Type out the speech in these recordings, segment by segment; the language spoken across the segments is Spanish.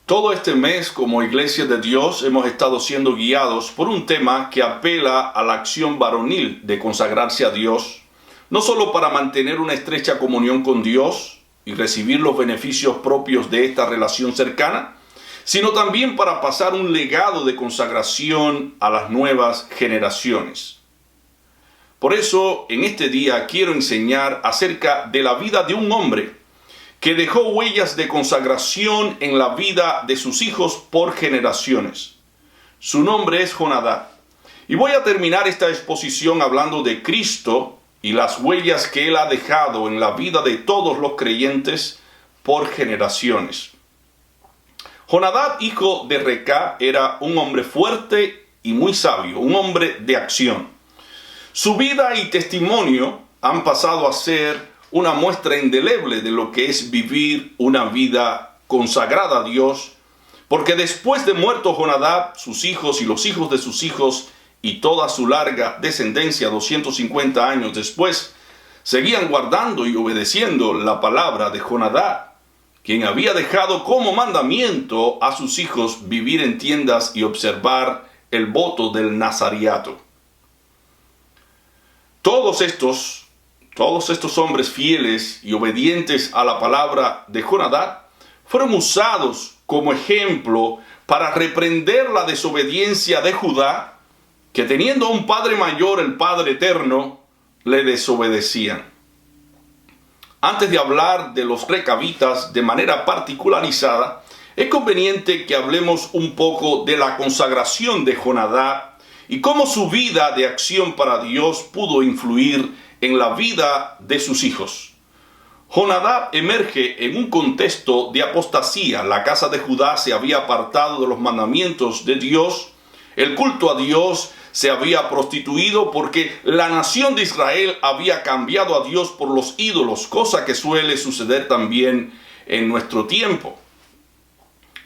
Todo este mes, como Iglesia de Dios, hemos estado siendo guiados por un tema que apela a la acción varonil de consagrarse a Dios, no solo para mantener una estrecha comunión con Dios y recibir los beneficios propios de esta relación cercana, sino también para pasar un legado de consagración a las nuevas generaciones. Por eso, en este día quiero enseñar acerca de la vida de un hombre que dejó huellas de consagración en la vida de sus hijos por generaciones. Su nombre es Jonadab. Y voy a terminar esta exposición hablando de Cristo y las huellas que Él ha dejado en la vida de todos los creyentes por generaciones. Jonadab, hijo de Recab, era un hombre fuerte y muy sabio, un hombre de acción. Su vida y testimonio han pasado a ser una muestra indeleble de lo que es vivir una vida consagrada a Dios, porque después de muerto Jonadab, sus hijos y los hijos de sus hijos y toda su larga descendencia, 250 años después, seguían guardando y obedeciendo la palabra de Jonadab, quien había dejado como mandamiento a sus hijos vivir en tiendas y observar el voto del nazariato. Todos estos hombres fieles y obedientes a la palabra de Jonadab fueron usados como ejemplo para reprender la desobediencia de Judá, que teniendo un padre mayor, el Padre Eterno, le desobedecían. Antes de hablar de los recabitas de manera particularizada, es conveniente que hablemos un poco de la consagración de Jonadab y cómo su vida de acción para Dios pudo influir en la vida de sus hijos. Jonadab emerge en un contexto de apostasía. La casa de Judá se había apartado de los mandamientos de Dios. El culto a Dios se había prostituido porque la nación de Israel había cambiado a Dios por los ídolos, cosa que suele suceder también en nuestro tiempo.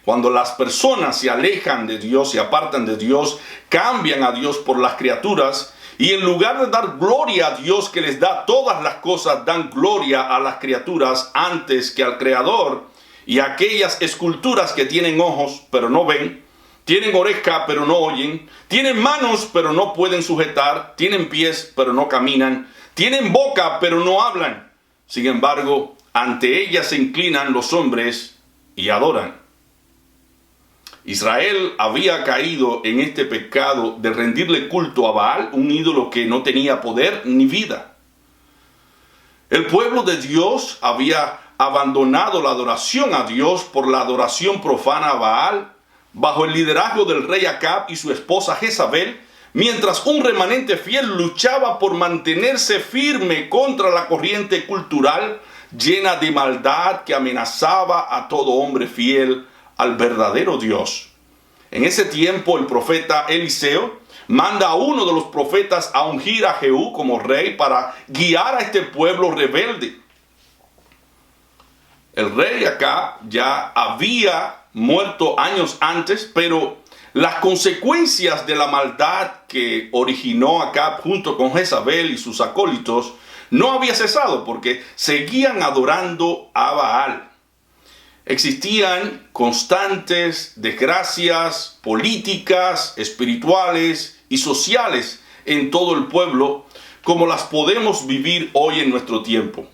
Cuando las personas se alejan de Dios, se apartan de Dios, cambian a Dios por las criaturas, y en lugar de dar gloria a Dios que les da todas las cosas, dan gloria a las criaturas antes que al Creador. Y aquellas esculturas que tienen ojos pero no ven, tienen oreja pero no oyen, tienen manos pero no pueden sujetar, tienen pies pero no caminan, tienen boca pero no hablan. Sin embargo, ante ellas se inclinan los hombres y adoran. Israel había caído en este pecado de rendirle culto a Baal, un ídolo que no tenía poder ni vida. El pueblo de Dios había abandonado la adoración a Dios por la adoración profana a Baal, bajo el liderazgo del rey Acab y su esposa Jezabel, mientras un remanente fiel luchaba por mantenerse firme contra la corriente cultural llena de maldad que amenazaba a todo hombre fiel al verdadero Dios. En ese tiempo el profeta Eliseo manda a uno de los profetas a ungir a Jehú como rey para guiar a este pueblo rebelde. El rey Acab ya había muerto años antes, pero las consecuencias de la maldad que originó Acab junto con Jezabel y sus acólitos no había cesado porque seguían adorando a Baal. Existían constantes desgracias políticas, espirituales y sociales en todo el pueblo, como las podemos vivir hoy en nuestro tiempo.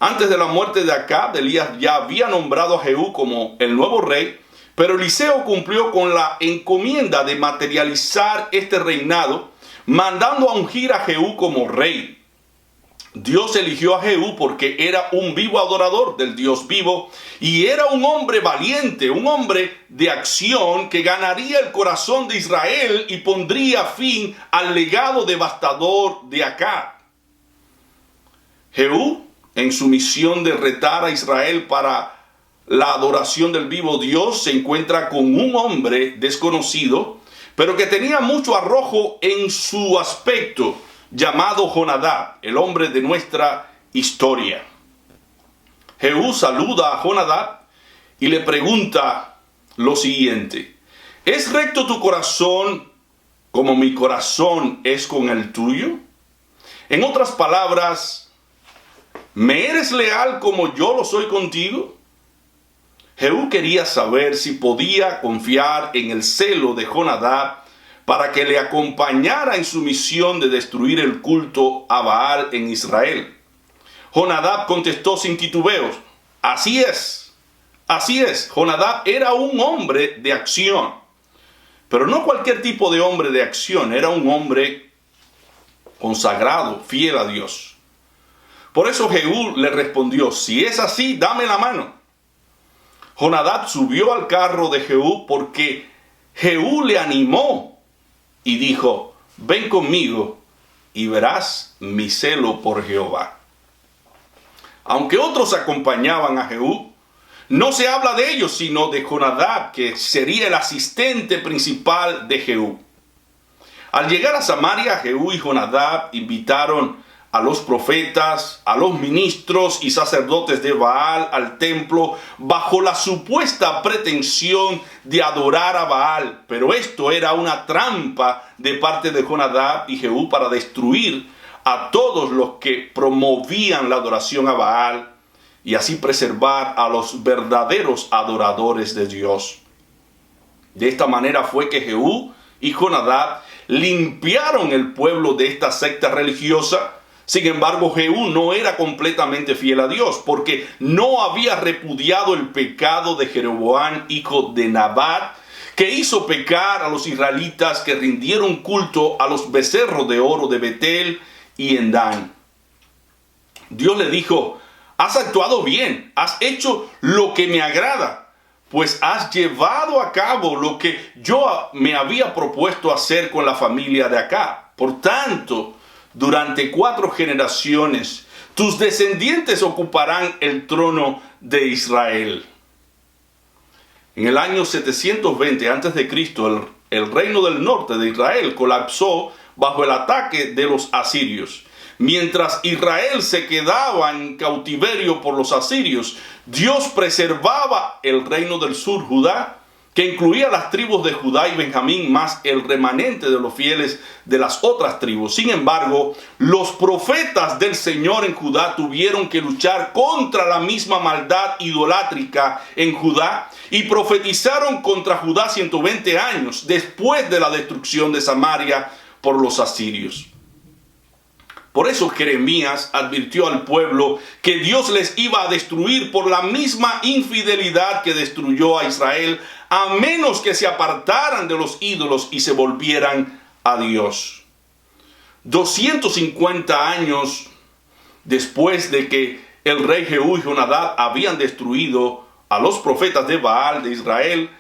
Antes de la muerte de Acab, Elías ya había nombrado a Jehú como el nuevo rey, pero Eliseo cumplió con la encomienda de materializar este reinado, mandando a ungir a Jehú como rey. Dios eligió a Jehú porque era un vivo adorador del Dios vivo y era un hombre valiente, un hombre de acción que ganaría el corazón de Israel y pondría fin al legado devastador de Acab. Jehú, en su misión de retar a Israel para la adoración del vivo Dios, se encuentra con un hombre desconocido, pero que tenía mucho arrojo en su aspecto, llamado Jonadab, el hombre de nuestra historia. Jehú saluda a Jonadab y le pregunta lo siguiente: ¿es recto tu corazón como mi corazón es con el tuyo? En otras palabras, ¿me eres leal como yo lo soy contigo? Jehú quería saber si podía confiar en el celo de Jonadab para que le acompañara en su misión de destruir el culto a Baal en Israel. Jonadab contestó sin titubeos: así es, así es. Jonadab era un hombre de acción, pero no cualquier tipo de hombre de acción, era un hombre consagrado, fiel a Dios. Por eso Jehú le respondió: si es así, dame la mano. Jonadab subió al carro de Jehú porque Jehú le animó y dijo: ven conmigo y verás mi celo por Jehová. Aunque otros acompañaban a Jehú, no se habla de ellos, sino de Jonadab, que sería el asistente principal de Jehú. Al llegar a Samaria, Jehú y Jonadab invitaron a los profetas, a los ministros y sacerdotes de Baal al templo bajo la supuesta pretensión de adorar a Baal. Pero esto era una trampa de parte de Jonadab y Jehú para destruir a todos los que promovían la adoración a Baal y así preservar a los verdaderos adoradores de Dios. De esta manera fue que Jehú y Jonadab limpiaron el pueblo de esta secta religiosa. Sin embargo, Jehú no era completamente fiel a Dios, porque no había repudiado el pecado de Jeroboam, hijo de Nabat, que hizo pecar a los israelitas que rindieron culto a los becerros de oro de Betel y en Dan. Dios le dijo: has actuado bien, has hecho lo que me agrada, pues has llevado a cabo lo que yo me había propuesto hacer con la familia de Acab. Por tanto, durante 4 generaciones, tus descendientes ocuparán el trono de Israel. En el año 720 a.C., el reino del norte de Israel colapsó bajo el ataque de los asirios. Mientras Israel se quedaba en cautiverio por los asirios, Dios preservaba el reino del sur, Judá, que incluía las tribus de Judá y Benjamín, más el remanente de los fieles de las otras tribus. Sin embargo, los profetas del Señor en Judá tuvieron que luchar contra la misma maldad idolátrica en Judá y profetizaron contra Judá 120 años después de la destrucción de Samaria por los asirios. Por eso Jeremías advirtió al pueblo que Dios les iba a destruir por la misma infidelidad que destruyó a Israel, a menos que se apartaran de los ídolos y se volvieran a Dios. 250 años después de que el rey Jehú y Jonadab habían destruido a los profetas de Baal de Israel,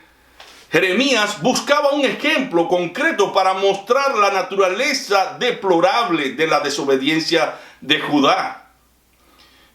Jeremías buscaba un ejemplo concreto para mostrar la naturaleza deplorable de la desobediencia de Judá.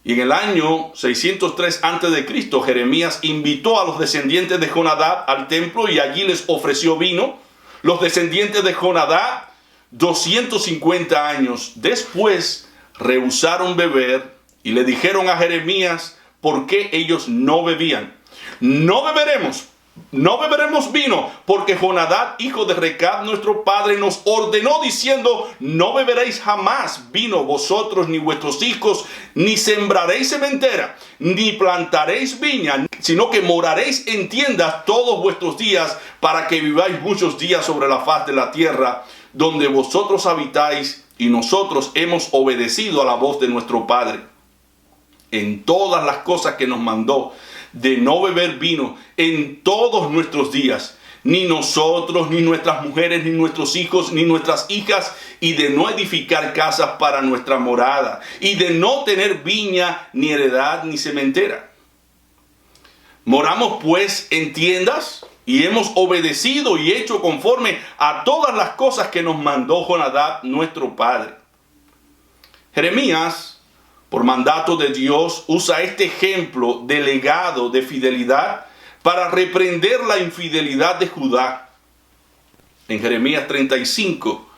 Y en el año 603 a.C., Jeremías invitó a los descendientes de Jonadab al templo y allí les ofreció vino. Los descendientes de Jonadab, 250 años después, rehusaron beber y le dijeron a Jeremías por qué ellos no bebían. No beberemos vino, porque Jonadab, hijo de Recab, nuestro padre, nos ordenó diciendo: no beberéis jamás vino vosotros ni vuestros hijos, ni sembraréis sementera, ni plantaréis viña, sino que moraréis en tiendas todos vuestros días, para que viváis muchos días sobre la faz de la tierra, donde vosotros habitáis, y nosotros hemos obedecido a la voz de nuestro padre en todas las cosas que nos mandó, de no beber vino en todos nuestros días, ni nosotros, ni nuestras mujeres, ni nuestros hijos, ni nuestras hijas, y de no edificar casas para nuestra morada, y de no tener viña, ni heredad, ni sementera. Moramos pues en tiendas, y hemos obedecido y hecho conforme a todas las cosas que nos mandó Jonadab, nuestro padre. Jeremías, por mandato de Dios, usa este ejemplo de legado de fidelidad para reprender la infidelidad de Judá. En Jeremías 35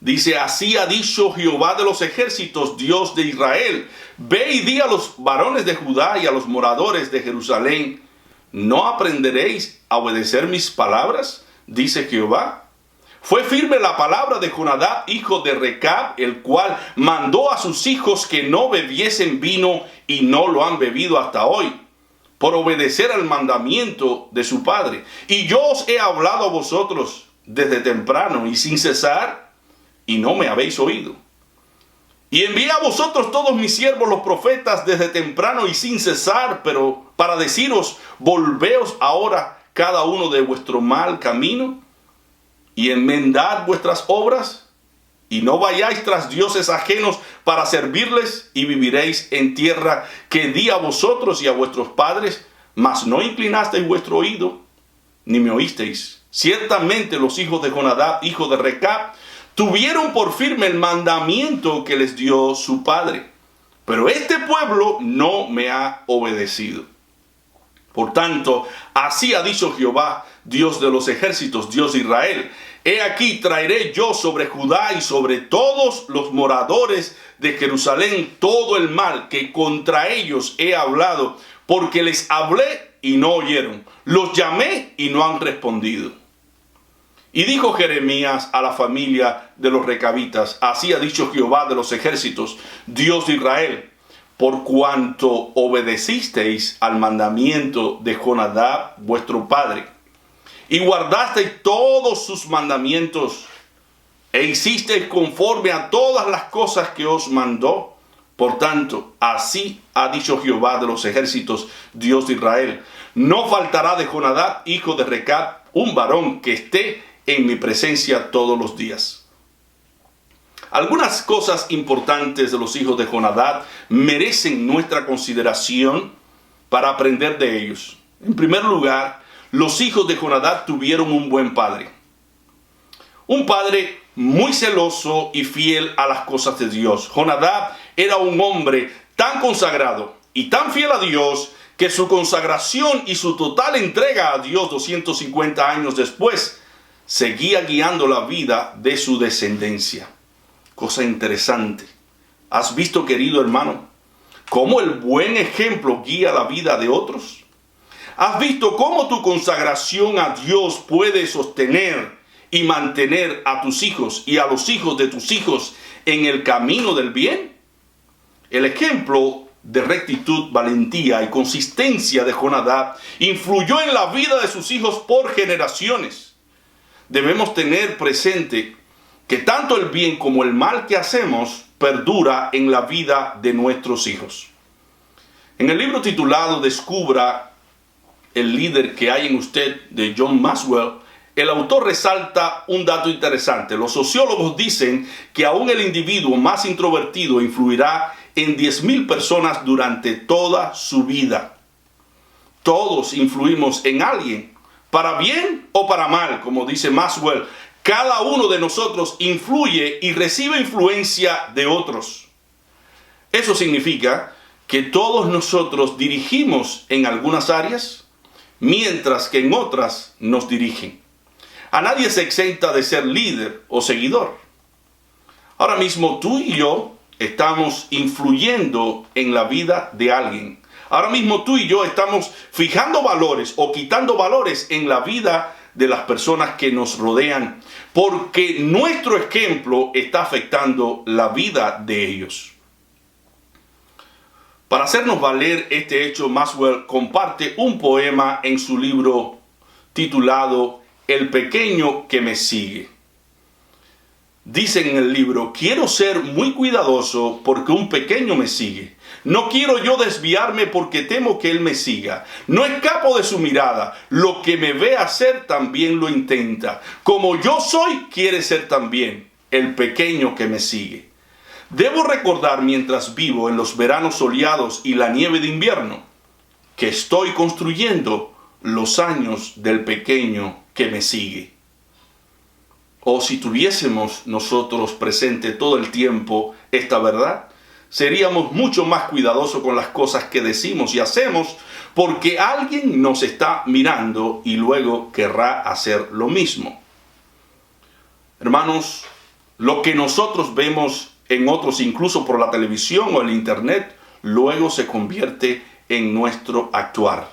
dice: así ha dicho Jehová de los ejércitos, Dios de Israel: ve y di a los varones de Judá y a los moradores de Jerusalén: ¿no aprenderéis a obedecer mis palabras? Dice Jehová. Fue firme la palabra de Jonadab, hijo de Recab, el cual mandó a sus hijos que no bebiesen vino, y no lo han bebido hasta hoy. por obedecer al mandamiento de su padre. Y yo os he hablado a vosotros desde temprano y sin cesar, y no me habéis oído. Y envié a vosotros todos mis siervos los profetas desde temprano y sin cesar, pero para deciros, volveos ahora cada uno de vuestro mal camino y enmendad vuestras obras, y no vayáis tras dioses ajenos para servirles, y viviréis en tierra que di a vosotros y a vuestros padres, mas no inclinasteis vuestro oído, ni me oísteis. Ciertamente los hijos de Jonadab, hijo de Recab, tuvieron por firme el mandamiento que les dio su padre, pero este pueblo no me ha obedecido. Por tanto, así ha dicho Jehová, Dios de los ejércitos, Dios de Israel: he aquí traeré yo sobre Judá y sobre todos los moradores de Jerusalén todo el mal que contra ellos he hablado, porque les hablé y no oyeron, los llamé y no han respondido. Y dijo Jeremías a la familia de los recabitas: así ha dicho Jehová de los ejércitos, Dios de Israel: por cuanto obedecisteis al mandamiento de Jonadab vuestro padre, y guardasteis todos sus mandamientos, e hicisteis conforme a todas las cosas que os mandó, por tanto, así ha dicho Jehová de los ejércitos, Dios de Israel: no faltará de Jonadab, hijo de Recab, un varón que esté en mi presencia todos los días. Algunas cosas importantes de los hijos de Jonadab merecen nuestra consideración para aprender de ellos. En primer lugar, los hijos de Jonadab tuvieron un buen padre. Un padre muy celoso y fiel a las cosas de Dios. Jonadab era un hombre tan consagrado y tan fiel a Dios que su consagración y su total entrega a Dios 250 años después seguía guiando la vida de su descendencia. Cosa interesante. ¿Has visto, querido hermano, cómo el buen ejemplo guía la vida de otros? ¿Has visto cómo tu consagración a Dios puede sostener y mantener a tus hijos y a los hijos de tus hijos en el camino del bien? El ejemplo de rectitud, valentía y consistencia de Jonadab influyó en la vida de sus hijos por generaciones. Debemos tener presente que tanto el bien como el mal que hacemos perdura en la vida de nuestros hijos. En el libro titulado Descubra el líder que hay en usted, de John Maxwell, el autor resalta un dato interesante. Los sociólogos dicen que aún el individuo más introvertido influirá en 10,000 personas durante toda su vida. Todos influimos en alguien, para bien o para mal, como dice Maxwell. Cada uno de nosotros influye y recibe influencia de otros. Eso significa que todos nosotros dirigimos en algunas áreas, mientras que en otras nos dirigen. A nadie se exenta de ser líder o seguidor. Ahora mismo tú y yo estamos influyendo en la vida de alguien. Ahora mismo tú y yo estamos fijando valores o quitando valores en la vida de las personas que nos rodean, porque nuestro ejemplo está afectando la vida de ellos. Para hacernos valer este hecho, Maxwell comparte un poema en su libro titulado El pequeño que me sigue. Dice en el libro: quiero ser muy cuidadoso porque un pequeño me sigue. No quiero yo desviarme porque temo que él me siga. No escapo de su mirada. Lo que me ve hacer también lo intenta. Como yo soy, quiere ser también el pequeño que me sigue. Debo recordar mientras vivo en los veranos soleados y la nieve de invierno que estoy construyendo los años del pequeño que me sigue. O si tuviésemos nosotros presente todo el tiempo esta verdad, seríamos mucho más cuidadosos con las cosas que decimos y hacemos, porque alguien nos está mirando y luego querrá hacer lo mismo. Hermanos, lo que nosotros vemos en otros, incluso por la televisión o el internet, luego se convierte en nuestro actuar.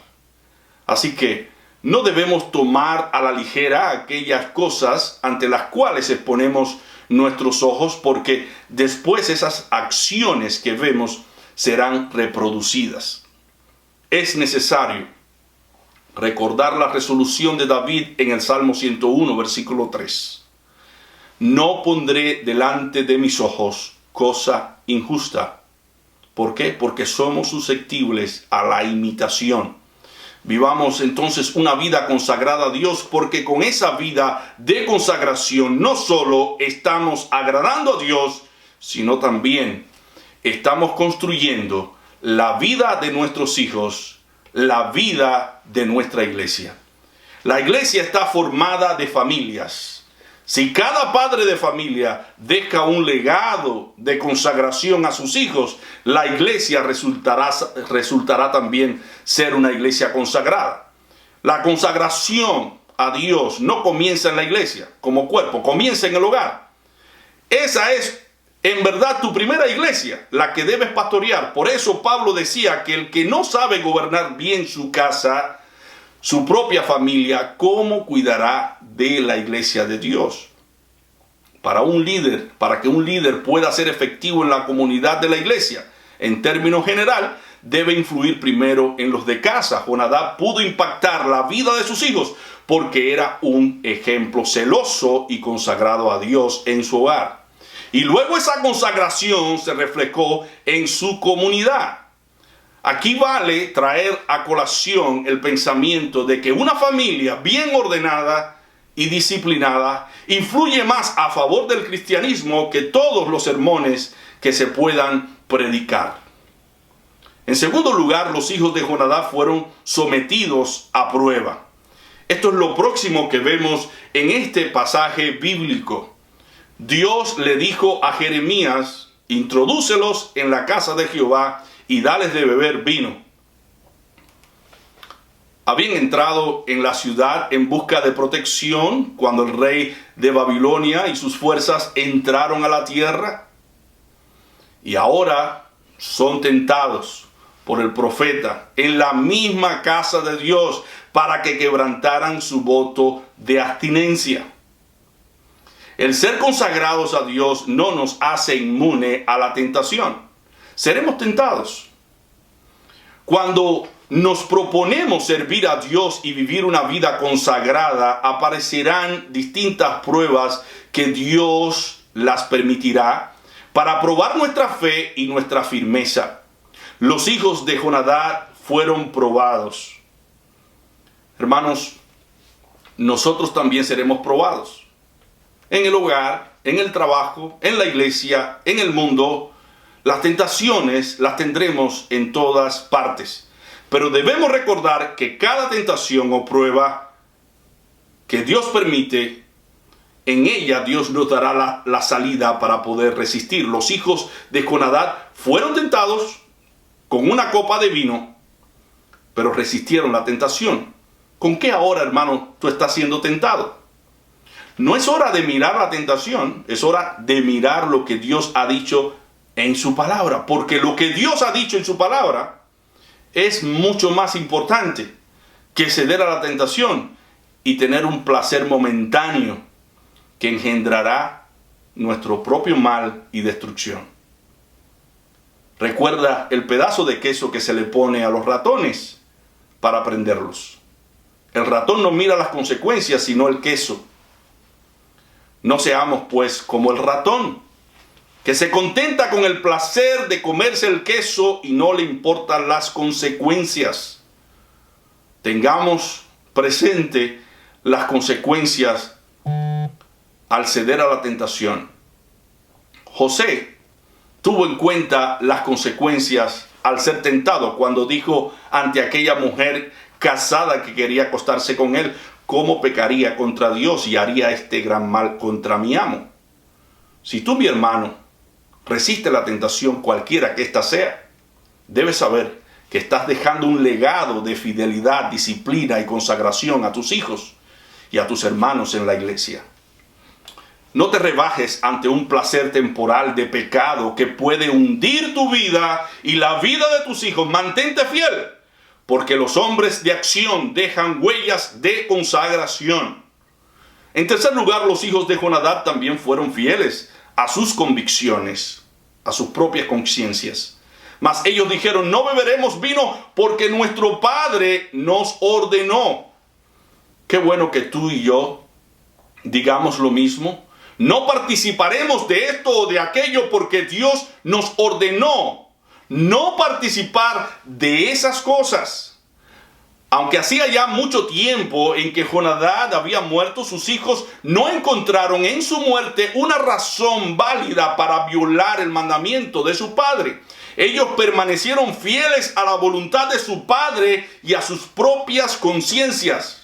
Así que no debemos tomar a la ligera aquellas cosas ante las cuales exponemos nuestros ojos, porque después esas acciones que vemos serán reproducidas. es necesario recordar la resolución de David en el Salmo 101, versículo 3. No pondré delante de mis ojos cosa injusta. ¿Por qué? Porque somos susceptibles a la imitación. Vivamos entonces una vida consagrada a Dios, porque con esa vida de consagración no solo estamos agradando a Dios, sino también estamos construyendo la vida de nuestros hijos, la vida de nuestra iglesia. La iglesia está formada de familias. Si cada padre de familia deja un legado de consagración a sus hijos, la iglesia resultará también ser una iglesia consagrada. La consagración a Dios no comienza en la iglesia como cuerpo, comienza en el hogar. Esa es en verdad tu primera iglesia, la que debes pastorear. Por eso Pablo decía que el que no sabe gobernar bien su casa, su propia familia, ¿cómo cuidará de la iglesia de Dios? Para que un líder pueda ser efectivo en la comunidad de la iglesia, en términos general, debe influir primero en los de casa. Jonadab pudo impactar la vida de sus hijos porque era un ejemplo celoso y consagrado a Dios en su hogar. Y luego esa consagración se reflejó en su comunidad. Aquí vale traer a colación el pensamiento de que una familia bien ordenada y disciplinada influye más a favor del cristianismo que todos los sermones que se puedan predicar. En segundo lugar, los hijos de Jonadab fueron sometidos a prueba. Esto es lo próximo que vemos en este pasaje bíblico. Dios le dijo a Jeremías: introdúcelos en la casa de Jehová y dales de beber vino. Habían entrado en la ciudad en busca de protección cuando el rey de Babilonia y sus fuerzas entraron a la tierra. Y ahora son tentados por el profeta en la misma casa de Dios para que quebrantaran su voto de abstinencia. El ser consagrados a Dios no nos hace inmune a la tentación. Seremos tentados. Cuando nos proponemos servir a Dios y vivir una vida consagrada, aparecerán distintas pruebas que Dios las permitirá para probar nuestra fe y nuestra firmeza. Los hijos de Jonadab fueron probados. Hermanos, nosotros también seremos probados. En el hogar, en el trabajo, en la iglesia, en el mundo, las tentaciones las tendremos en todas partes. Pero debemos recordar que cada tentación o prueba que Dios permite, en ella Dios nos dará la salida para poder resistir. Los hijos de Jonadab fueron tentados con una copa de vino, pero resistieron la tentación. ¿Con qué ahora, hermano, tú estás siendo tentado? No es hora de mirar la tentación, es hora de mirar lo que Dios ha dicho en su palabra. Porque lo que Dios ha dicho en su palabra es mucho más importante que ceder a la tentación y tener un placer momentáneo que engendrará nuestro propio mal y destrucción. Recuerda el pedazo de queso que se le pone a los ratones para prenderlos. El ratón no mira las consecuencias, sino el queso. No seamos, pues, como el ratón, que se contenta con el placer de comerse el queso y no le importan las consecuencias. Tengamos presente las consecuencias al ceder a la tentación. José tuvo en cuenta las consecuencias al ser tentado cuando dijo ante aquella mujer casada que quería acostarse con él: ¿cómo pecaría contra Dios y haría este gran mal contra mi amo? Si tú, mi hermano, resiste la tentación cualquiera que ésta sea, debes saber que estás dejando un legado de fidelidad, disciplina y consagración a tus hijos y a tus hermanos en la iglesia. No te rebajes ante un placer temporal de pecado que puede hundir tu vida y la vida de tus hijos. Mantente fiel, porque los hombres de acción dejan huellas de consagración. En tercer lugar, los hijos de Jonadab también fueron fieles a sus convicciones, a sus propias conciencias. Mas ellos dijeron, no beberemos vino porque nuestro padre nos ordenó. Qué bueno que tú y yo digamos lo mismo. No participaremos de esto o de aquello porque Dios nos ordenó no participar de esas cosas. Aunque hacía ya mucho tiempo en que Jonadab había muerto, sus hijos no encontraron en su muerte una razón válida para violar el mandamiento de su padre. Ellos permanecieron fieles a la voluntad de su padre y a sus propias conciencias.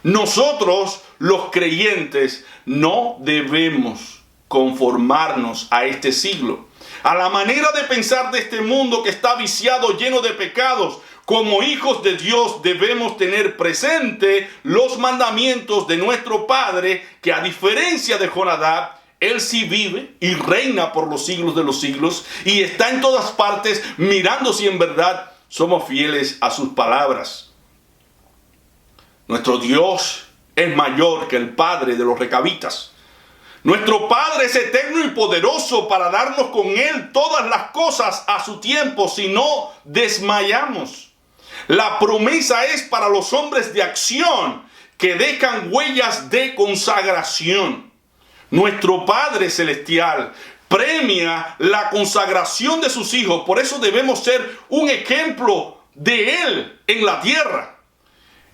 Nosotros, los creyentes, no debemos conformarnos a este siglo, a la manera de pensar de este mundo que está viciado, lleno de pecados. Como hijos de Dios debemos tener presente los mandamientos de nuestro Padre, que a diferencia de Jonadab, él sí vive y reina por los siglos de los siglos y está en todas partes mirando si en verdad somos fieles a sus palabras. Nuestro Dios es mayor que el Padre de los recabitas. Nuestro Padre es eterno y poderoso para darnos con Él todas las cosas a su tiempo si no desmayamos. La promesa es para los hombres de acción que dejan huellas de consagración. Nuestro Padre Celestial premia la consagración de sus hijos. Por eso debemos ser un ejemplo de Él en la tierra.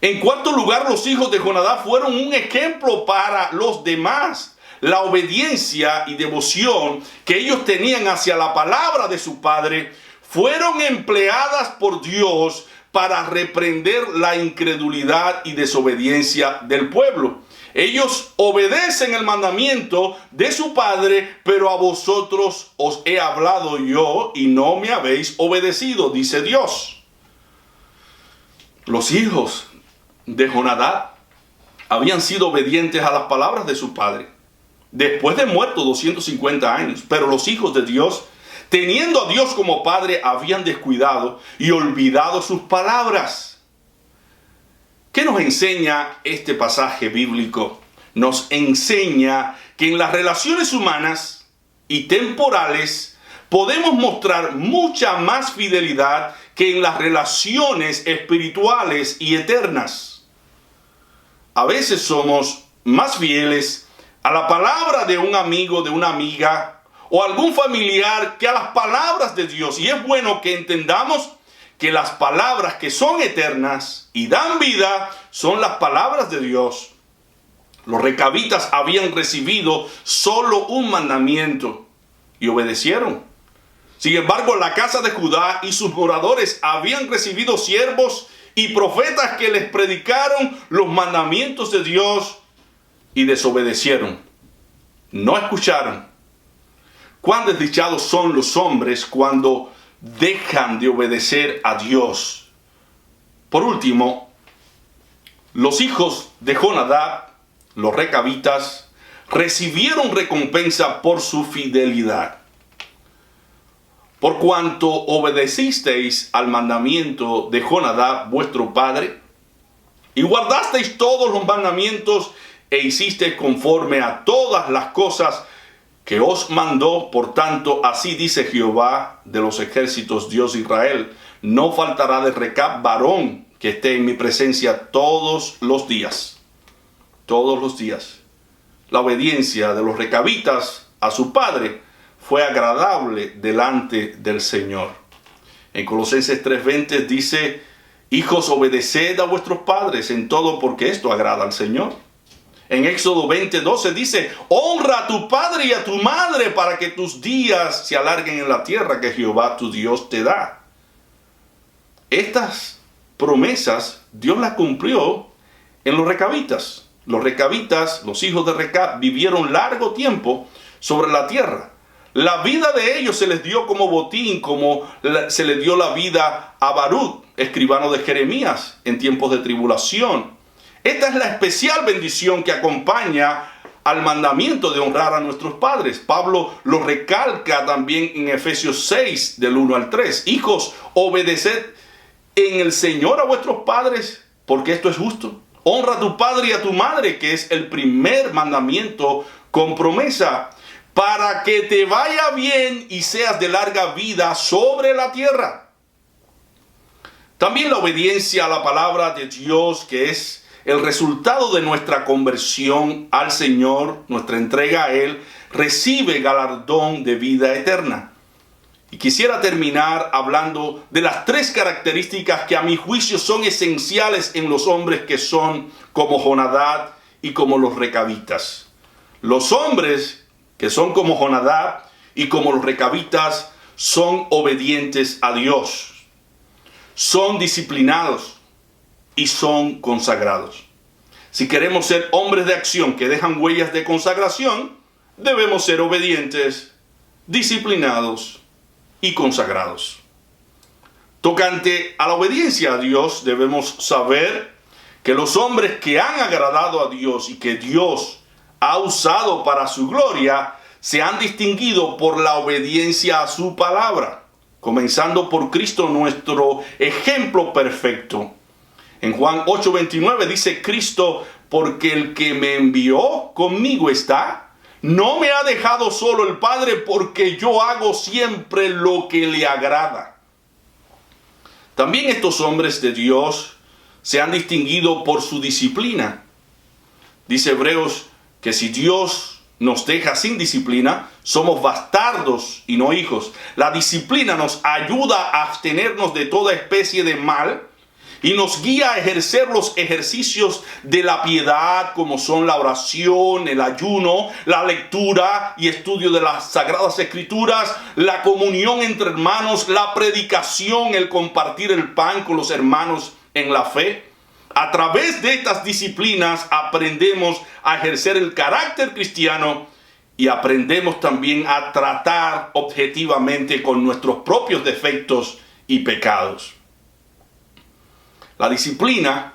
En cuarto lugar, los hijos de Jonadab fueron un ejemplo para los demás. La obediencia y devoción que ellos tenían hacia la palabra de su padre fueron empleadas por Dios para reprender la incredulidad y desobediencia del pueblo. Ellos obedecen el mandamiento de su padre, pero a vosotros os he hablado yo y no me habéis obedecido, dice Dios. Los hijos de Jonadab habían sido obedientes a las palabras de su padre, después de muerto 250 años, pero los hijos de Dios, teniendo a Dios como Padre, habían descuidado y olvidado sus palabras. ¿Qué nos enseña este pasaje bíblico? Nos enseña que en las relaciones humanas y temporales podemos mostrar mucha más fidelidad que en las relaciones espirituales y eternas. A veces somos más fieles a la palabra de un amigo, de una amiga, o algún familiar que a las palabras de Dios. Y es bueno que entendamos que las palabras que son eternas y dan vida son las palabras de Dios. Los recabitas habían recibido solo un mandamiento y obedecieron. Sin embargo, la casa de Judá y sus moradores habían recibido siervos y profetas que les predicaron los mandamientos de Dios y desobedecieron. No escucharon. Cuán desdichados son los hombres cuando dejan de obedecer a Dios. Por último, los hijos de Jonadab, los recabitas, recibieron recompensa por su fidelidad. Por cuanto obedecisteis al mandamiento de Jonadab, vuestro padre, y guardasteis todos los mandamientos e hicisteis conforme a todas las cosas que os mandó, por tanto, así dice Jehová de los ejércitos, Dios de Israel, no faltará de Recab varón que esté en mi presencia todos los días. Todos los días. La obediencia de los recabitas a su padre fue agradable delante del Señor. En Colosenses 3:20 dice, hijos, obedeced a vuestros padres en todo, porque esto agrada al Señor. En Éxodo 20:12 dice, honra a tu padre y a tu madre para que tus días se alarguen en la tierra que Jehová tu Dios te da. Estas promesas Dios las cumplió en los recabitas. Los recabitas, los hijos de Recab, vivieron largo tiempo sobre la tierra. La vida de ellos se les dio como botín, como se le dio la vida a Baruch, escribano de Jeremías, en tiempos de tribulación. Esta es la especial bendición que acompaña al mandamiento de honrar a nuestros padres. Pablo lo recalca también en Efesios 6, del 1 al 3. Hijos, obedeced en el Señor a vuestros padres, porque esto es justo. Honra a tu padre y a tu madre, que es el primer mandamiento con promesa, para que te vaya bien y seas de larga vida sobre la tierra. También la obediencia a la palabra de Dios, que es el resultado de nuestra conversión al Señor, nuestra entrega a Él, recibe galardón de vida eterna. Y quisiera terminar hablando de las tres características que a mi juicio son esenciales en los hombres que son como Jonadab y como los recabitas. Los hombres que son como Jonadab y como los recabitas son obedientes a Dios, son disciplinados y son consagrados. Si queremos ser hombres de acción que dejan huellas de consagración, debemos ser obedientes, disciplinados y consagrados. Tocante a la obediencia a Dios, debemos saber que los hombres que han agradado a Dios y que Dios ha usado para su gloria, se han distinguido por la obediencia a su palabra, comenzando por Cristo, nuestro ejemplo perfecto. En Juan 8:29 dice Cristo: porque el que me envió conmigo está. No me ha dejado solo el Padre, porque yo hago siempre lo que le agrada. También estos hombres de Dios se han distinguido por su disciplina. Dice Hebreos que si Dios nos deja sin disciplina, somos bastardos y no hijos. La disciplina nos ayuda a abstenernos de toda especie de mal y nos guía a ejercer los ejercicios de la piedad, como son la oración, el ayuno, la lectura y estudio de las Sagradas Escrituras, la comunión entre hermanos, la predicación, el compartir el pan con los hermanos en la fe. A través de estas disciplinas aprendemos a ejercer el carácter cristiano y aprendemos también a tratar objetivamente con nuestros propios defectos y pecados. La disciplina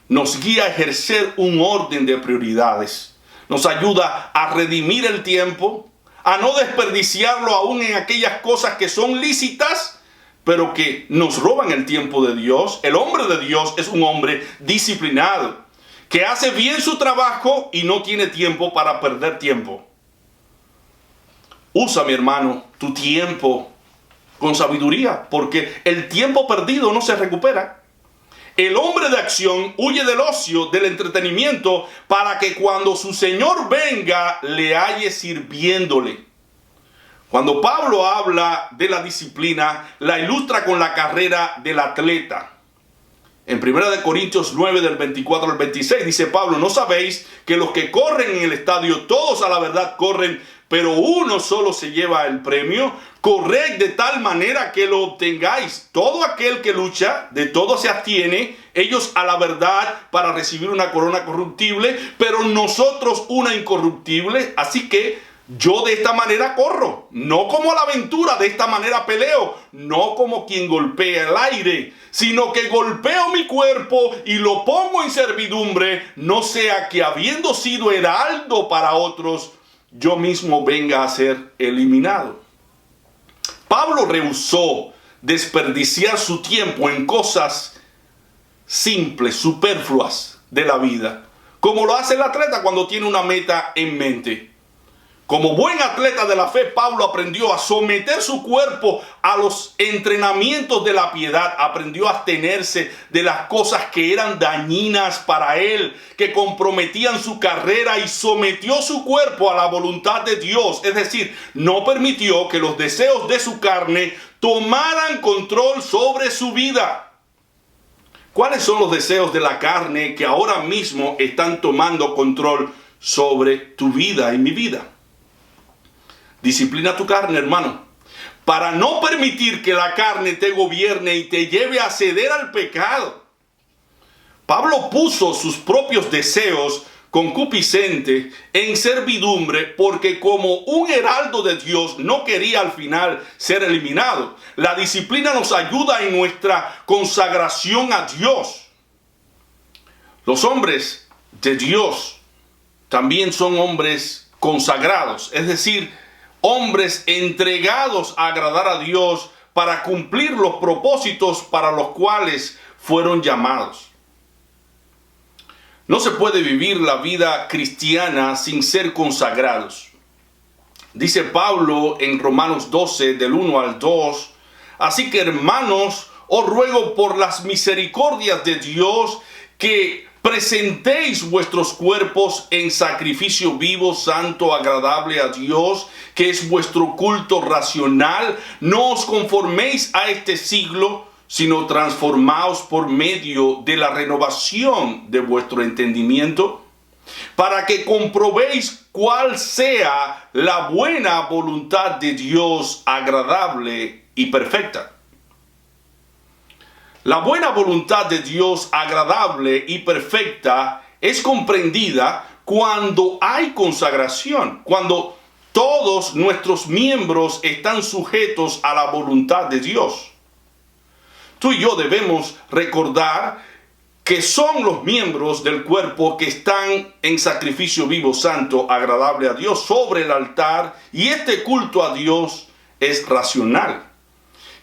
nos guía a ejercer un orden de prioridades. Nos ayuda a redimir el tiempo, a no desperdiciarlo aún en aquellas cosas que son lícitas, pero que nos roban el tiempo de Dios. El hombre de Dios es un hombre disciplinado, que hace bien su trabajo y no tiene tiempo para perder tiempo. Usa, mi hermano, tu tiempo con sabiduría, porque el tiempo perdido no se recupera. El hombre de acción huye del ocio, del entretenimiento, para que cuando su Señor venga, le halle sirviéndole. Cuando Pablo habla de la disciplina, la ilustra con la carrera del atleta. En 1 Corintios 9, del 24 al 26, dice Pablo: ¿no sabéis que los que corren en el estadio, todos a la verdad corren, pero uno solo se lleva el premio? Corred de tal manera que lo obtengáis. Todo aquel que lucha, de todo se abstiene, ellos a la verdad para recibir una corona corruptible, pero nosotros una incorruptible. Así que yo de esta manera corro, no como a la aventura, de esta manera peleo, no como quien golpea el aire, sino que golpeo mi cuerpo y lo pongo en servidumbre, no sea que habiendo sido heraldo para otros, yo mismo venga a ser eliminado. Pablo rehusó desperdiciar su tiempo en cosas simples, superfluas de la vida, como lo hace el atleta cuando tiene una meta en mente. Como buen atleta de la fe, Pablo aprendió a someter su cuerpo a los entrenamientos de la piedad. Aprendió a abstenerse de las cosas que eran dañinas para él, que comprometían su carrera, y sometió su cuerpo a la voluntad de Dios. Es decir, no permitió que los deseos de su carne tomaran control sobre su vida. ¿Cuáles son los deseos de la carne que ahora mismo están tomando control sobre tu vida y mi vida? Disciplina tu carne, hermano, para no permitir que la carne te gobierne y te lleve a ceder al pecado. Pablo puso sus propios deseos concupiscentes en servidumbre, porque como un heraldo de Dios no quería al final ser eliminado. La disciplina nos ayuda en nuestra consagración a Dios. Los hombres de Dios también son hombres consagrados, es decir, hombres entregados a agradar a Dios para cumplir los propósitos para los cuales fueron llamados. No se puede vivir la vida cristiana sin ser consagrados. Dice Pablo en Romanos 12, del 1 al 2, así que hermanos, os ruego por las misericordias de Dios que presentéis vuestros cuerpos en sacrificio vivo, santo, agradable a Dios, que es vuestro culto racional. No os conforméis a este siglo, sino transformaos por medio de la renovación de vuestro entendimiento, para que comprobéis cuál sea la buena voluntad de Dios, agradable y perfecta. La buena voluntad de Dios, agradable y perfecta, es comprendida cuando hay consagración, cuando todos nuestros miembros están sujetos a la voluntad de Dios. Tú y yo debemos recordar que son los miembros del cuerpo que están en sacrificio vivo, santo, agradable a Dios sobre el altar, y este culto a Dios es racional.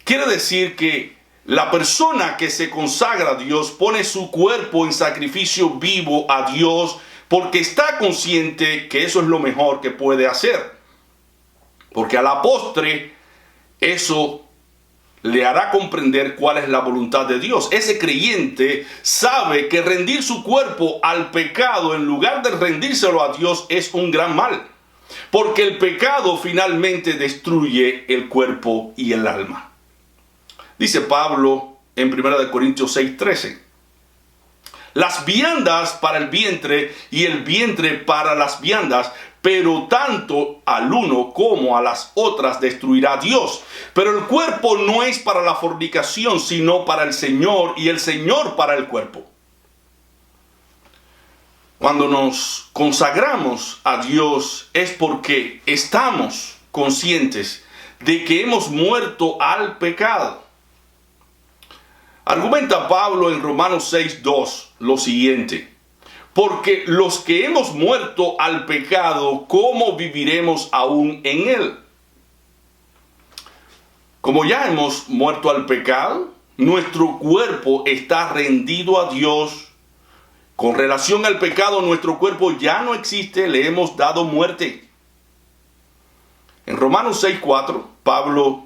Quiere decir que la persona que se consagra a Dios pone su cuerpo en sacrificio vivo a Dios porque está consciente que eso es lo mejor que puede hacer. Porque a la postre eso le hará comprender cuál es la voluntad de Dios. Ese creyente sabe que rendir su cuerpo al pecado en lugar de rendírselo a Dios es un gran mal, porque el pecado finalmente destruye el cuerpo y el alma. Dice Pablo en 1 Corintios 6:13, las viandas para el vientre y el vientre para las viandas, pero tanto al uno como a las otras destruirá Dios. Pero el cuerpo no es para la fornicación, sino para el Señor, y el Señor para el cuerpo. Cuando nos consagramos a Dios es porque estamos conscientes de que hemos muerto al pecado. Argumenta Pablo en Romanos 6:2 lo siguiente: porque los que hemos muerto al pecado, ¿cómo viviremos aún en él? Como ya hemos muerto al pecado, nuestro cuerpo está rendido a Dios. Con relación al pecado, nuestro cuerpo ya no existe, le hemos dado muerte. En Romanos 6:4, Pablo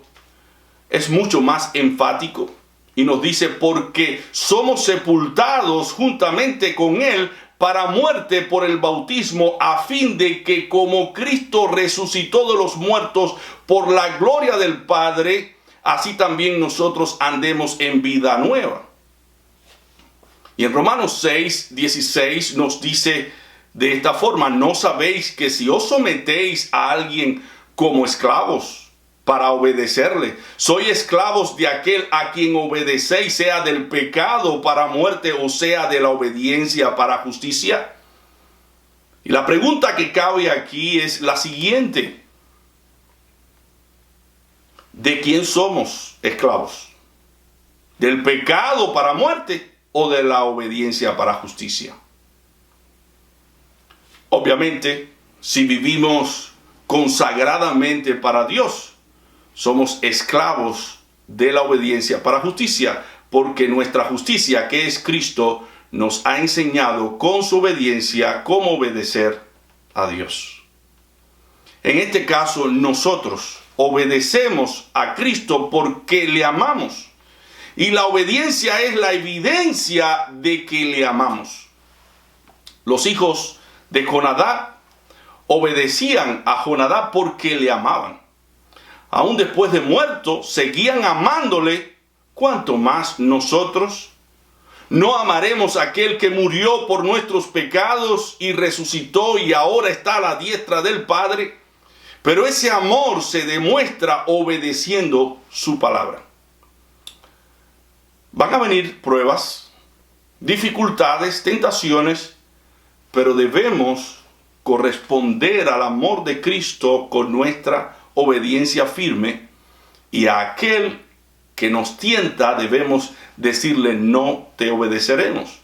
es mucho más enfático y nos dice: porque somos sepultados juntamente con él para muerte por el bautismo, a fin de que como Cristo resucitó de los muertos por la gloria del Padre, así también nosotros andemos en vida nueva. Y en Romanos 6:16 nos dice de esta forma: ¿no sabéis que si os sometéis a alguien como esclavos para obedecerle, sois esclavos de aquel a quien obedecéis, sea del pecado para muerte o sea de la obediencia para justicia? Y la pregunta que cabe aquí es la siguiente: ¿de quién somos esclavos? ¿Del pecado para muerte o de la obediencia para justicia? Obviamente, si vivimos consagradamente para Dios, somos esclavos de la obediencia para justicia, porque nuestra justicia, que es Cristo, nos ha enseñado con su obediencia cómo obedecer a Dios. En este caso, nosotros obedecemos a Cristo porque le amamos. Y la obediencia es la evidencia de que le amamos. Los hijos de Jonadab obedecían a Jonadab porque le amaban. Aún después de muerto, seguían amándole. ¿Cuánto más nosotros? ¿No amaremos a aquel que murió por nuestros pecados y resucitó y ahora está a la diestra del Padre? Pero ese amor se demuestra obedeciendo su palabra. Van a venir pruebas, dificultades, tentaciones, pero debemos corresponder al amor de Cristo con nuestra obediencia firme, y a aquel que nos tienta debemos decirle: no te obedeceremos,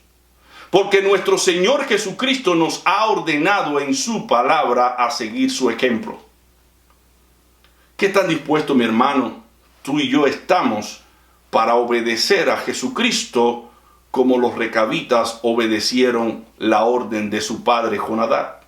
porque nuestro Señor Jesucristo nos ha ordenado en su palabra a seguir su ejemplo. ¿Qué tan dispuesto, mi hermano, tú y yo estamos para obedecer a Jesucristo como los recabitas obedecieron la orden de su padre Jonadab?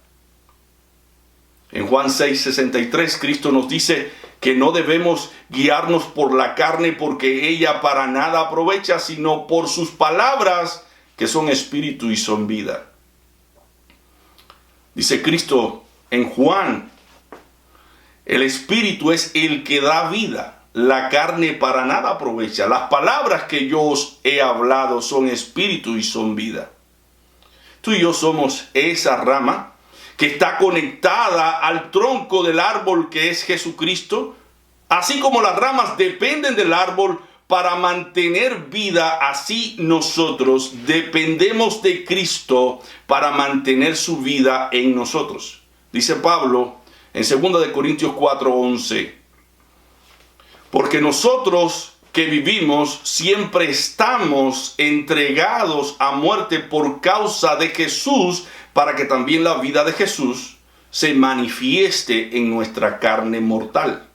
En Juan 6:63, Cristo nos dice que no debemos guiarnos por la carne porque ella para nada aprovecha, sino por sus palabras que son espíritu y son vida. Dice Cristo en Juan, el espíritu es el que da vida, la carne para nada aprovecha. Las palabras que yo os he hablado son espíritu y son vida. Tú y yo somos esa rama que está conectada al tronco del árbol que es Jesucristo. Así como las ramas dependen del árbol para mantener vida, así nosotros dependemos de Cristo para mantener su vida en nosotros. Dice Pablo en 2 Corintios 4:11, porque nosotros que vivimos siempre estamos entregados a muerte por causa de Jesús, para que también la vida de Jesús se manifieste en nuestra carne mortal.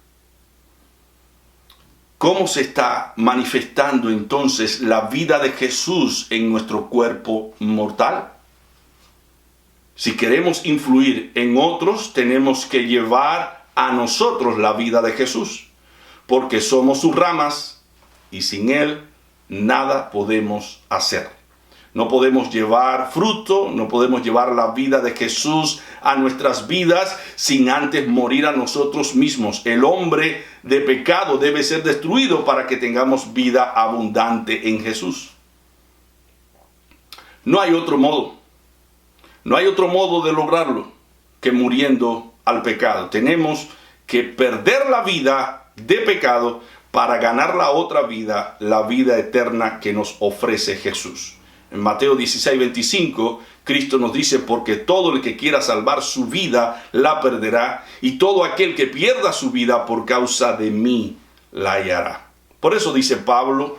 ¿Cómo se está manifestando entonces la vida de Jesús en nuestro cuerpo mortal? Si queremos influir en otros, tenemos que llevar a nosotros la vida de Jesús, porque somos sus ramas y sin Él nada podemos hacer. No podemos llevar fruto, no podemos llevar la vida de Jesús a nuestras vidas sin antes morir a nosotros mismos. El hombre de pecado debe ser destruido para que tengamos vida abundante en Jesús. No hay otro modo. No hay otro modo de lograrlo que muriendo al pecado. Tenemos que perder la vida de pecado para ganar la otra vida, la vida eterna que nos ofrece Jesús. En Mateo 16:25, Cristo nos dice, porque todo el que quiera salvar su vida la perderá, y todo aquel que pierda su vida por causa de mí la hallará. Por eso dice Pablo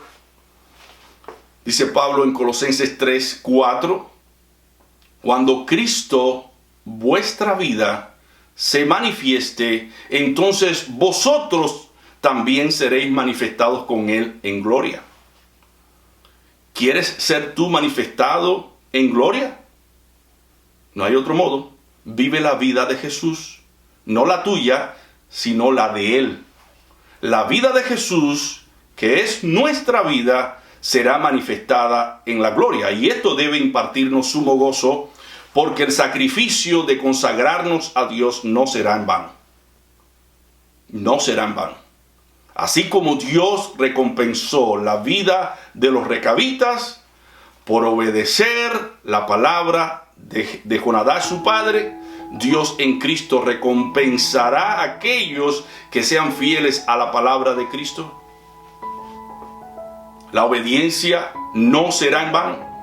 en Colosenses 3:4, cuando Cristo, vuestra vida, se manifieste, entonces vosotros también seréis manifestados con Él en gloria. ¿Quieres ser tú manifestado en gloria? No hay otro modo. Vive la vida de Jesús, no la tuya, sino la de Él. La vida de Jesús, que es nuestra vida, será manifestada en la gloria. Y esto debe impartirnos sumo gozo, porque el sacrificio de consagrarnos a Dios no será en vano. No será en vano. Así como Dios recompensó la vida de los recabitas por obedecer la palabra de Jonadab su padre, Dios en Cristo recompensará a aquellos que sean fieles a la palabra de Cristo. La obediencia no será en vano.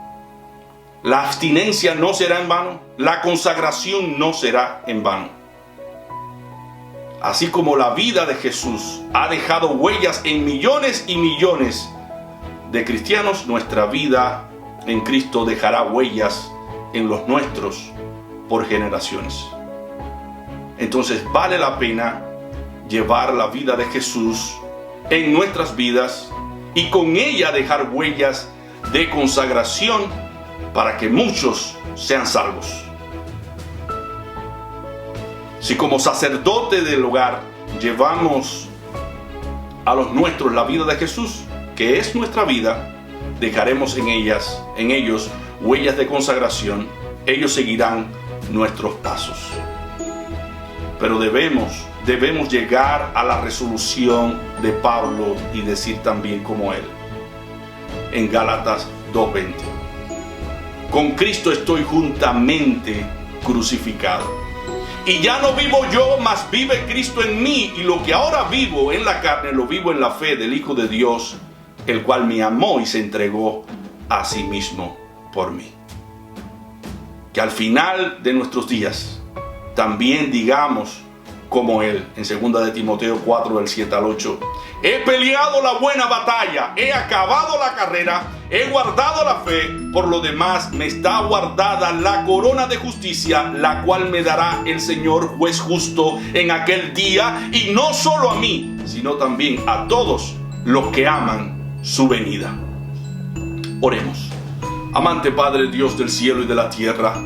La abstinencia no será en vano. La consagración no será en vano. Así como la vida de Jesús ha dejado huellas en millones y millones de cristianos, nuestra vida en Cristo dejará huellas en los nuestros por generaciones. Entonces vale la pena llevar la vida de Jesús en nuestras vidas y con ella dejar huellas de consagración para que muchos sean salvos. Si como sacerdote del hogar llevamos a los nuestros la vida de Jesús, que es nuestra vida, dejaremos en ellos huellas de consagración. Ellos seguirán nuestros pasos. Pero debemos llegar a la resolución de Pablo y decir también como él. En Gálatas 2:20. Con Cristo estoy juntamente crucificado. Y ya no vivo yo, mas vive Cristo en mí. Y lo que ahora vivo en la carne, lo vivo en la fe del Hijo de Dios, el cual me amó y se entregó a sí mismo por mí. Que al final de nuestros días también digamos como él, en 2 de Timoteo 4, del 7 al 8. He peleado la buena batalla, he acabado la carrera, he guardado la fe. Por lo demás me está guardada la corona de justicia, la cual me dará el Señor juez justo en aquel día, y no solo a mí, sino también a todos los que aman su venida. Oremos. Amante Padre, Dios del cielo y de la tierra,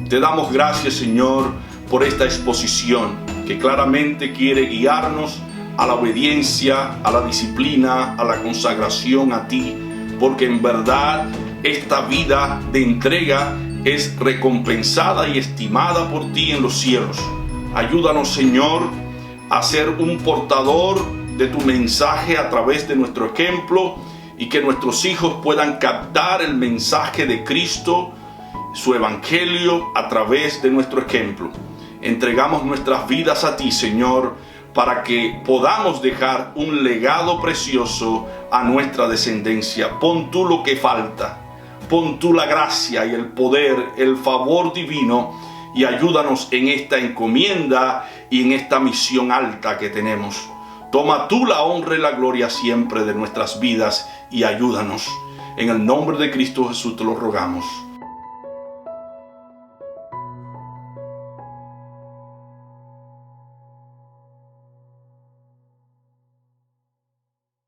te damos gracias, Señor, por esta exposición que claramente quiere guiarnos a la obediencia, a la disciplina, a la consagración a ti, porque en verdad esta vida de entrega es recompensada y estimada por ti en los cielos. Ayúdanos, Señor, a ser un portador de tu mensaje a través de nuestro ejemplo, y que nuestros hijos puedan captar el mensaje de Cristo, su evangelio, a través de nuestro ejemplo. Entregamos nuestras vidas a ti, Señor, para que podamos dejar un legado precioso a nuestra descendencia. Pon tú lo que falta, pon tú la gracia y el poder, el favor divino, y ayúdanos en esta encomienda y en esta misión alta que tenemos. Toma tú la honra y la gloria siempre de nuestras vidas y ayúdanos. En el nombre de Cristo Jesús te lo rogamos.